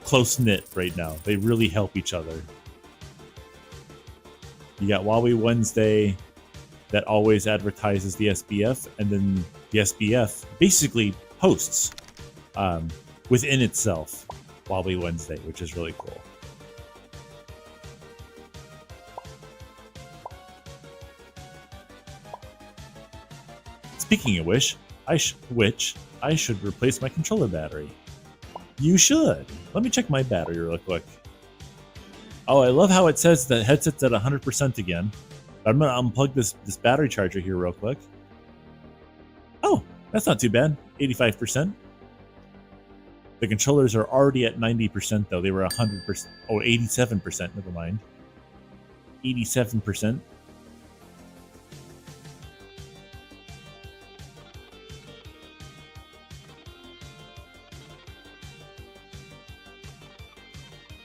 close knit right now. They really help each other. You got Huawei Wednesday that always advertises the SBF, and then the SBF basically hosts within itself Huawei Wednesday, which is really cool. Speaking of which, I should replace my controller battery. You should. Let me check my battery real quick. Oh, I love how it says the headset's at 100% again. I'm gonna unplug this battery charger here real quick. Oh, that's not too bad. 85%. The controllers are already at 90% though. They were 100%. Oh, 87%. Never mind. 87%.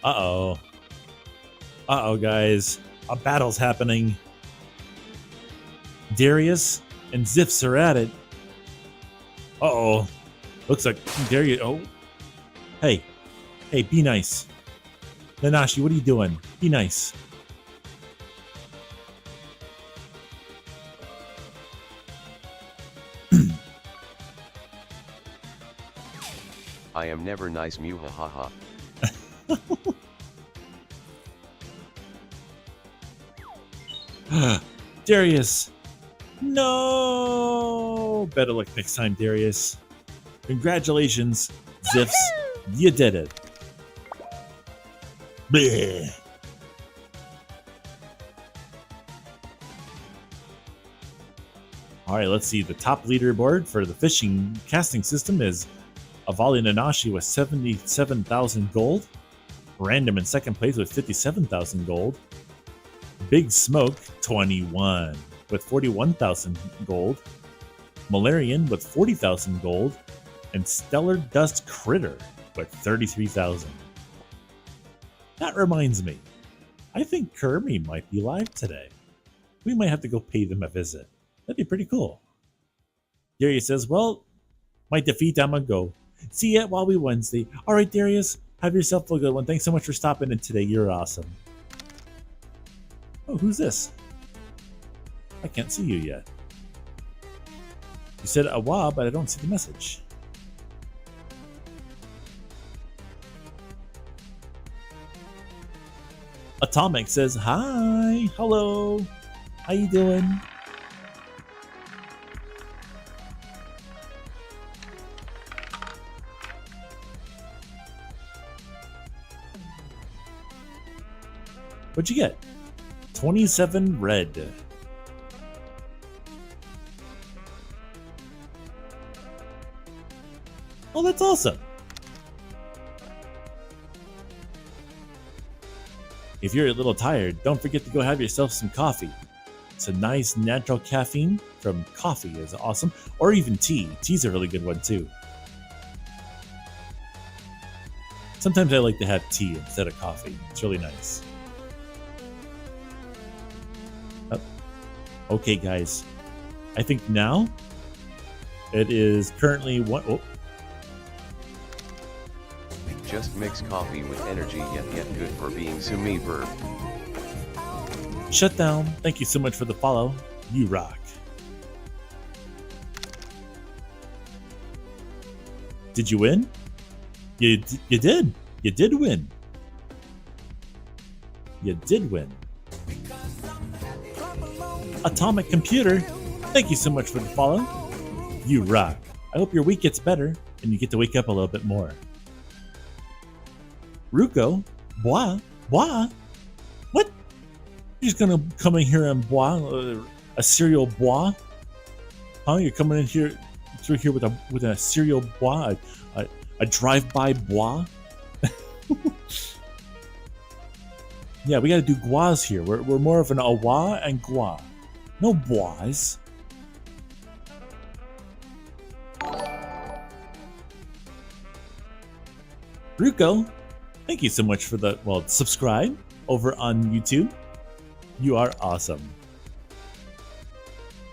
Uh-oh. Uh-oh, guys. A battle's happening. Darius and Ziffs are at it. Uh-oh. Looks like Darius... Oh. Hey. Hey, be nice. Nanashi, what are you doing? Be nice. I am never nice, Mew, ha ha ha. Darius! No! Better luck next time, Darius. Congratulations, Ziffs. You did it. Bleh. Alright, let's see. The top leaderboard for the fishing casting system is Avali Nanashi with 77,000 gold. Random in second place with 57,000 gold. Big Smoke, 21, with 41,000 gold. Malarian with 40,000 gold. And Stellar Dust Critter with 33,000. That reminds me, I think Kermi might be live today. We might have to go pay them a visit. That'd be pretty cool. Darius says, well, my defeat, I'm gonna go. See you at Huawei Wednesday. All right, Darius, have yourself a good one. Thanks so much for stopping in today. You're awesome. Oh, who's this? I can't see you yet. You said Awa, but I don't see the message. Atomic says, hi, hello, how you doing? What'd you get? 27 red. Oh, that's awesome. If you're a little tired, don't forget to go have yourself some coffee. It's a nice natural caffeine from coffee is awesome, or even tea. Tea's a really good one too. Sometimes I like to have tea instead of coffee. It's really nice. Oh. Okay, guys. I think now it is currently one. Oh. Just mix coffee with energy, yet good for being Sumi verb. Shut down. Thank you so much for the follow. You rock. Did you win? You did. You did win. You did win. Atomic Computer. Thank you so much for the follow. You rock. I hope your week gets better and you get to wake up a little bit more. Ruko, bois. What? You're just gonna come in here and bois a cereal bois? Huh? You're coming in here through here with a cereal bois, a drive-by bois? Yeah, we gotta do guas here. We're more of an awa and gua. No bois. Ruko, thank you so much for the, subscribe over on YouTube. You are awesome.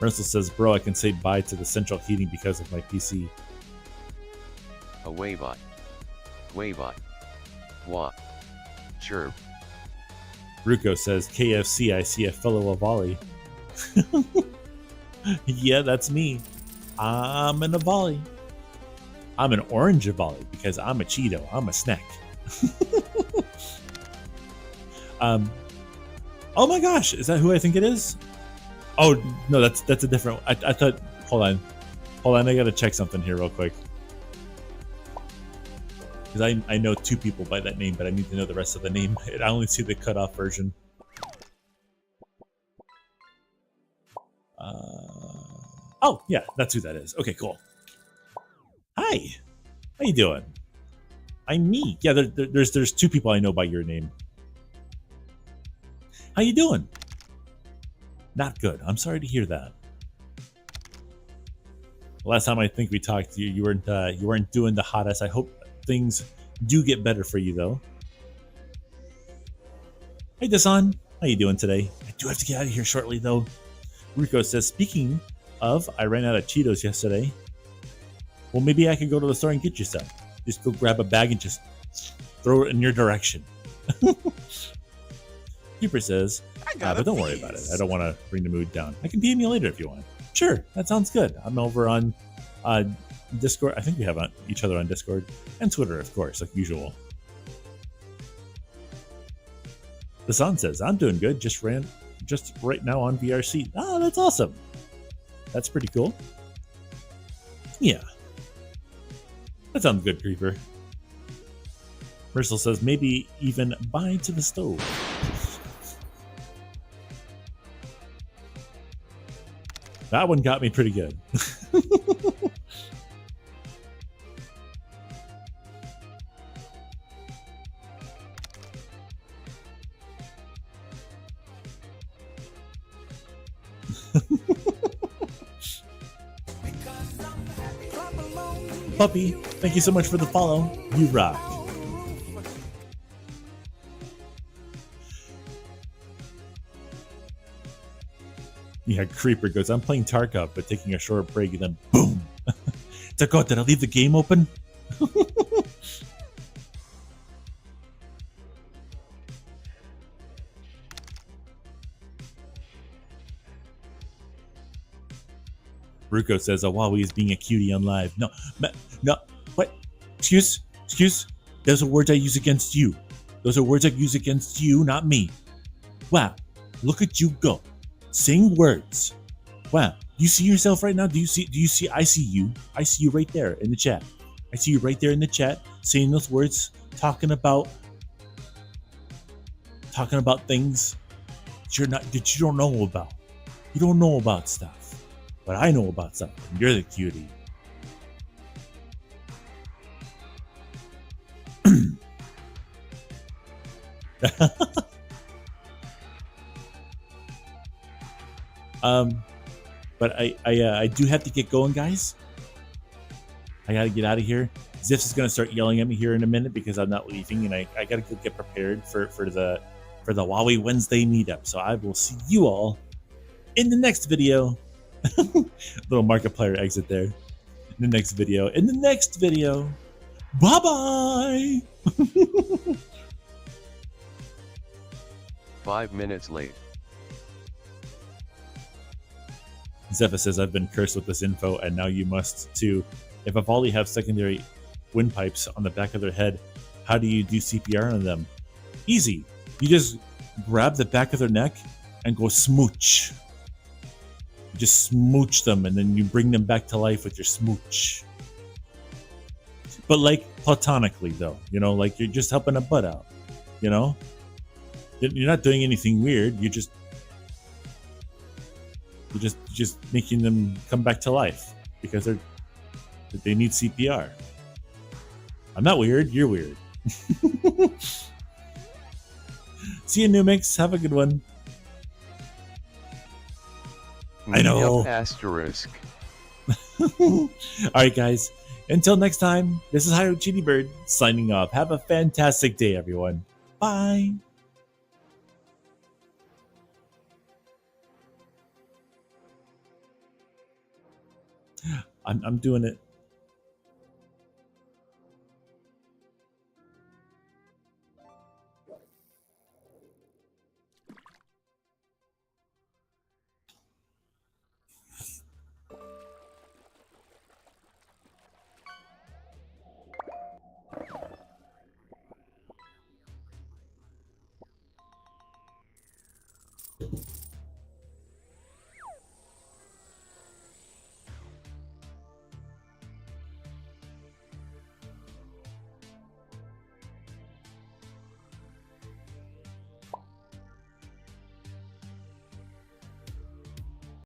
Russell says, bro, I can say bye to the central heating because of my PC. A waybot. Wah. Chirp. Ruko says, KFC, I see a fellow Avali. Yeah, that's me. I'm an Avali. I'm an orange Avali because I'm a Cheeto. I'm a snack. Oh my gosh, is that who I think it is? Oh no, that's a different. I thought. Hold on. I gotta check something here real quick because I know two people by that name, but I need to know the rest of the name. I only see the cut off version. Oh yeah, that's who that is. Okay, cool. Hi, how you doing? I'm me. Yeah, there's two people I know by your name. How you doing? Not good. I'm sorry to hear that. Last time I think we talked, you weren't doing the hottest. I hope things do get better for you though. Hey Dasan, how you doing today? I do have to get out of here shortly though. Rico says, speaking of, I ran out of Cheetos yesterday. Well, maybe I could go to the store and get you some. Just go grab a bag and just throw it in your direction. Keeper says, but don't worry about it. I don't want to bring the mood down. I can DM you later if you want. Sure, that sounds good. I'm over on Discord. I think we have each other on Discord and Twitter, of course, like usual. The Sun says, I'm doing good. Just right now on VRC. Oh, that's awesome. That's pretty cool. Yeah. That sounds good, Creeper. Mercil says, maybe even buy to the stove. That one got me pretty good. Puppy, thank you so much for the follow. You rock. Yeah, Creeper goes, I'm playing Tarkov, but taking a short break, and then boom! Dakota, did I leave the game open? Ruko says, oh, wow, he's being a cutie on live. No, what? Excuse? Those are words I use against you. Those are words I use against you, not me. Wow, look at you go. Saying words. Wow, you see yourself right now? Do you see? I see you. I see you right there in the chat. I see you right there in the chat saying those words, talking about things that you don't know about. You don't know about stuff. But I know about stuff. And you're the cutie. But I do have to get going, guys. I gotta get out of here. Ziff is gonna start yelling at me here in a minute because I'm not leaving, and I gotta go get prepared for the Huawei Wednesday meetup. So I will see you all in the next video. Little Markiplier exit there. In the next video. In the next video. Bye bye. 5 minutes late. Zephyr says, I've been cursed with this info, and now you must too. If a volley have secondary windpipes on the back of their head, how do you do CPR on them? Easy. You just grab the back of their neck and go smooch. You just smooch them, and then you bring them back to life with your smooch. But like platonically, though, you know, like you're just helping a butt out, you know? You're not doing anything weird. You're just making them come back to life because they need CPR. I'm not weird. You're weird. See you, New Mix. Have a good one. I know. Asterisk. All right, guys. Until next time, this is Hiro Cheaty Bird signing off. Have a fantastic day, everyone. Bye. I'm doing it.